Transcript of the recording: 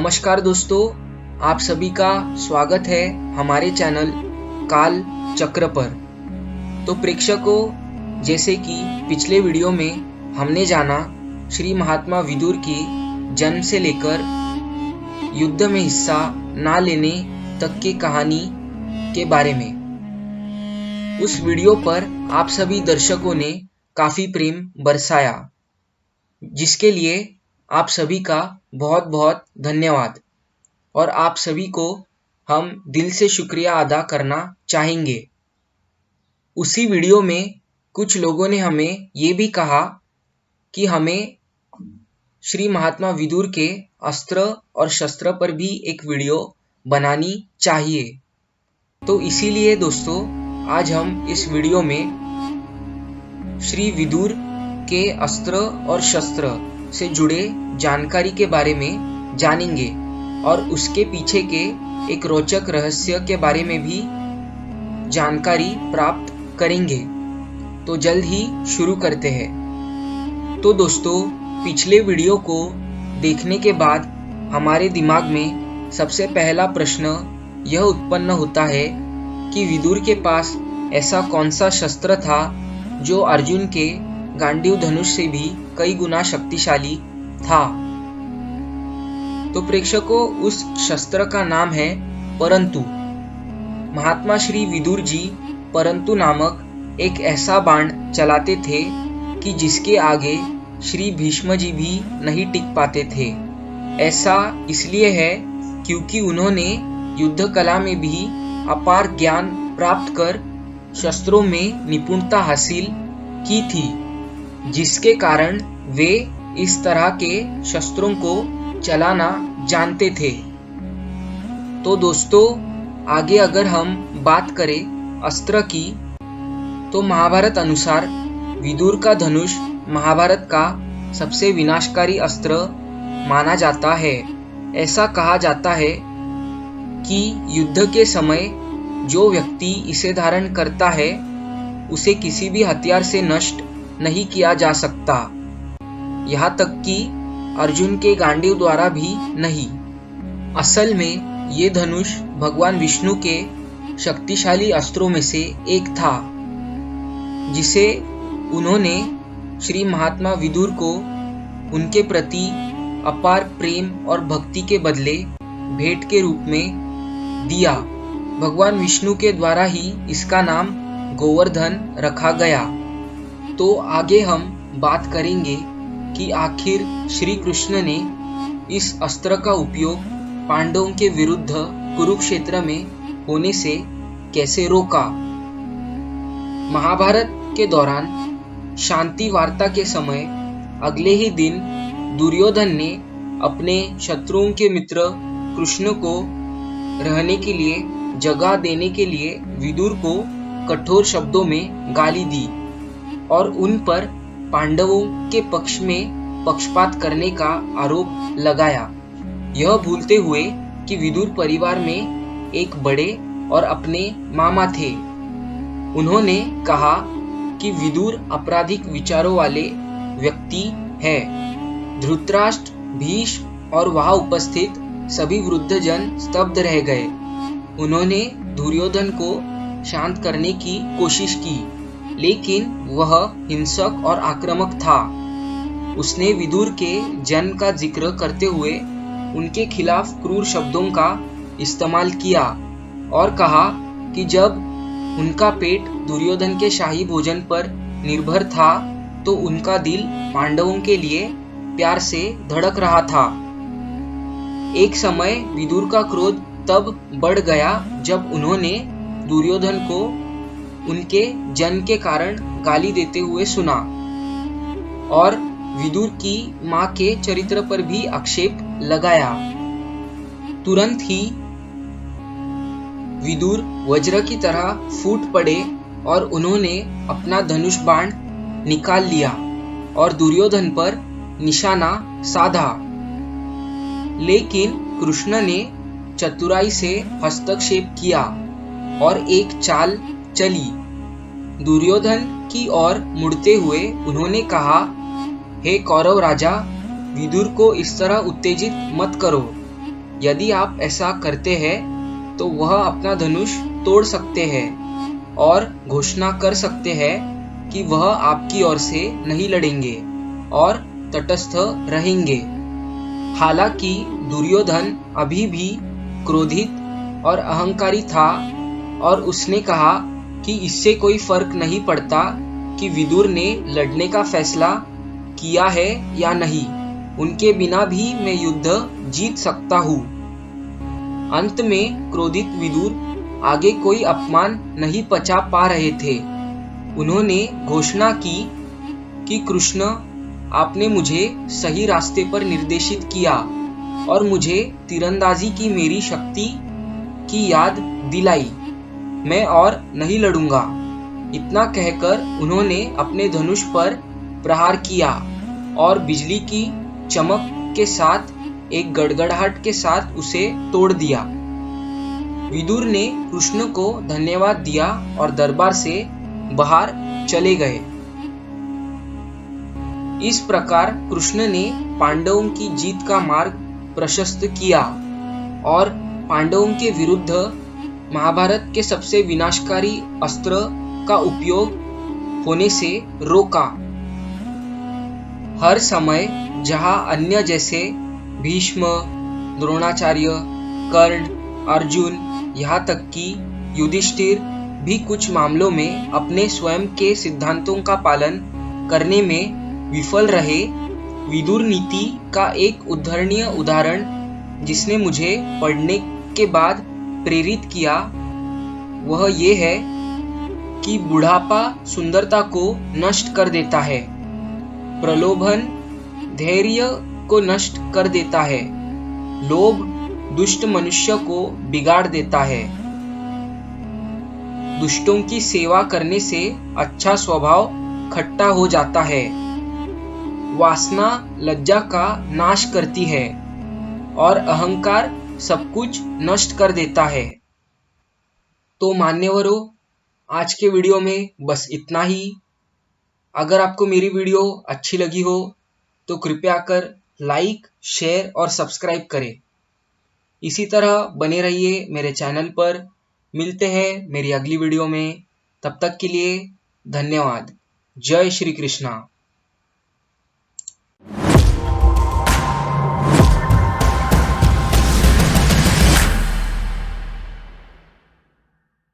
नमस्कार दोस्तों, आप सभी का स्वागत है हमारे चैनल काल चक्र पर। तो प्रेक्षकों, जैसे कि पिछले वीडियो में हमने जाना श्री महात्मा विदुर की जन्म से लेकर युद्ध में हिस्सा ना लेने तक की कहानी के बारे में। उस वीडियो पर आप सभी दर्शकों ने काफ़ी प्रेम बरसाया, जिसके लिए आप सभी का बहुत बहुत धन्यवाद। और आप सभी को हम दिल से शुक्रिया अदा करना चाहेंगे। उसी वीडियो में कुछ लोगों ने हमें ये भी कहा कि हमें श्री महात्मा विदुर के अस्त्र और शस्त्र पर भी एक वीडियो बनानी चाहिए। तो इसीलिए दोस्तों, आज हम इस वीडियो में श्री विदुर के अस्त्र और शस्त्र से जुड़े जानकारी के बारे में जानेंगे और उसके पीछे के एक रोचक रहस्य के बारे में भी जानकारी प्राप्त करेंगे। तो जल्द ही शुरू करते हैं। तो दोस्तों, पिछले वीडियो को देखने के बाद हमारे दिमाग में सबसे पहला प्रश्न यह उत्पन्न होता है कि विदुर के पास ऐसा कौन सा शस्त्र था जो अर्जुन के गांडीव धनुष से भी कई गुना शक्तिशाली था। तो प्रेक्षकों, उस शस्त्र का नाम है परंतु। महात्मा श्री विदुर जी परंतु नामक एक ऐसा बाण चलाते थे कि जिसके आगे श्री भीष्म जी भी नहीं टिक पाते थे। ऐसा इसलिए है क्योंकि उन्होंने युद्ध कला में भी अपार ज्ञान प्राप्त कर शस्त्रों में निपुणता हासिल की थी, जिसके कारण वे इस तरह के शस्त्रों को चलाना जानते थे। तो दोस्तों, आगे अगर हम बात करें अस्त्र की, तो महाभारत अनुसार विदुर का धनुष महाभारत का सबसे विनाशकारी अस्त्र माना जाता है। ऐसा कहा जाता है कि युद्ध के समय जो व्यक्ति इसे धारण करता है उसे किसी भी हथियार से नष्ट नहीं किया जा सकता, यहाँ तक कि अर्जुन के गांडीव द्वारा भी नहीं। असल में ये धनुष भगवान विष्णु के शक्तिशाली अस्त्रों में से एक था, जिसे उन्होंने श्री महात्मा विदुर को उनके प्रति अपार प्रेम और भक्ति के बदले भेंट के रूप में दिया। भगवान विष्णु के द्वारा ही इसका नाम गोवर्धन रखा गया। तो आगे हम बात करेंगे कि आखिर श्री कृष्ण ने इस अस्त्र का उपयोग पांडवों के विरुद्ध कुरुक्षेत्र में होने से कैसे रोका। महाभारत के दौरान शांति वार्ता के समय अगले ही दिन दुर्योधन ने अपने शत्रुओं के मित्र कृष्ण को रहने के लिए जगह देने के लिए विदुर को कठोर शब्दों में गाली दी और उन पर पांडवों के पक्ष में पक्षपात करने का आरोप लगाया, यह भूलते हुए कि विदुर परिवार में एक बड़े और अपने मामा थे। उन्होंने कहा कि विदुर आपराधिक विचारों वाले व्यक्ति है। धृतराष्ट्र, भीष्म और वहां उपस्थित सभी वृद्धजन स्तब्ध रह गए। उन्होंने दुर्योधन को शांत करने की कोशिश की, लेकिन वह हिंसक और आक्रामक था। उसने विदुर के जन्म का जिक्र करते हुए उनके खिलाफ क्रूर शब्दों का इस्तेमाल किया और कहा कि जब उनका पेट दुर्योधन के शाही भोजन पर निर्भर था तो उनका दिल पांडवों के लिए प्यार से धड़क रहा था। एक समय विदुर का क्रोध तब बढ़ गया जब उन्होंने दुर्योधन को उनके जन्म के कारण गाली देते हुए सुना और विदुर की मां के चरित्र पर भी आक्षेप लगाया। तुरंत ही विदुर वज्र की तरह फूट पड़े और उन्होंने अपना धनुष बाण निकाल लिया और दुर्योधन पर निशाना साधा। लेकिन कृष्ण ने चतुराई से हस्तक्षेप किया और एक चाल चली। दुर्योधन की ओर मुड़ते हुए उन्होंने कहा, हे कौरव राजा, विदुर को इस तरह उत्तेजित मत करो। यदि आप ऐसा करते हैं तो वह अपना धनुष तोड़ सकते हैं और घोषणा कर सकते हैं कि वह आपकी ओर से नहीं लड़ेंगे और तटस्थ रहेंगे। हालांकि दुर्योधन अभी भी क्रोधित और अहंकारी था और उसने कहा कि इससे कोई फर्क नहीं पड़ता कि विदुर ने लड़ने का फैसला किया है या नहीं, उनके बिना भी मैं युद्ध जीत सकता हूँ। अंत में क्रोधित विदुर आगे कोई अपमान नहीं पचा पा रहे थे। उन्होंने घोषणा की कि कृष्ण, आपने मुझे सही रास्ते पर निर्देशित किया और मुझे तीरंदाजी की मेरी शक्ति की याद दिलाई। मैं और नहीं लड़ूंगा। इतना कहकर उन्होंने अपने धनुष पर प्रहार किया और बिजली की चमक के साथ एक गड़गड़ाहट के साथ उसे तोड़ दिया। विदुर ने कृष्ण को धन्यवाद दिया और दरबार से बाहर चले गए। इस प्रकार कृष्ण ने पांडवों की जीत का मार्ग प्रशस्त किया और पांडवों के विरुद्ध महाभारत के सबसे विनाशकारी अस्त्र का उपयोग होने से रोका। हर समय जहां अन्य जैसे भीष्म, द्रोणाचार्य, कर्ण, अर्जुन, यहाँ तक कि युधिष्ठिर भी कुछ मामलों में अपने स्वयं के सिद्धांतों का पालन करने में विफल रहे, विदुर नीति का एक उदाहरणीय उदाहरण जिसने मुझे पढ़ने के बाद प्रेरित किया वह ये है कि बुढ़ापा सुंदरता को नष्ट कर देता है, प्रलोभन धैर्य को नष्ट कर देता है, लोभ दुष्ट मनुष्य को बिगाड़ देता है। दुष्टों की सेवा करने से अच्छा स्वभाव खट्टा हो जाता है। वासना लज्जा का नाश करती है और अहंकार सब कुछ नष्ट कर देता है। तो मान्यवरों, आज के वीडियो में बस इतना ही। अगर आपको मेरी वीडियो अच्छी लगी हो तो कृपया कर लाइक, शेयर और सब्सक्राइब करें। इसी तरह बने रहिए मेरे चैनल पर। मिलते हैं मेरी अगली वीडियो में। तब तक के लिए धन्यवाद। जय श्री कृष्णा।